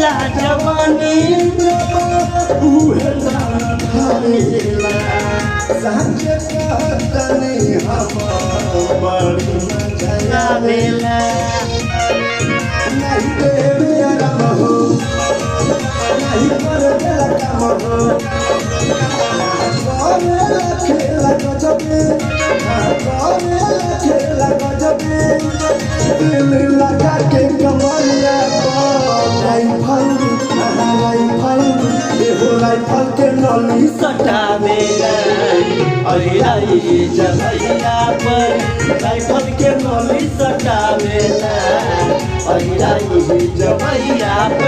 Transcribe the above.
चढ़ेला जवानी उहेला ढालेला सांझे कहतनी हम बड़ी मजा आवेला नहीं देवे आराम हो नहीं कर देला काम हो करेला खेला गजबे करेला खेला गजबे दिल लगा के कमरिया राइफल के नली सटावेला अहिराई जमैया पर राइफल के नली सटावेला अहिराई जमैया पर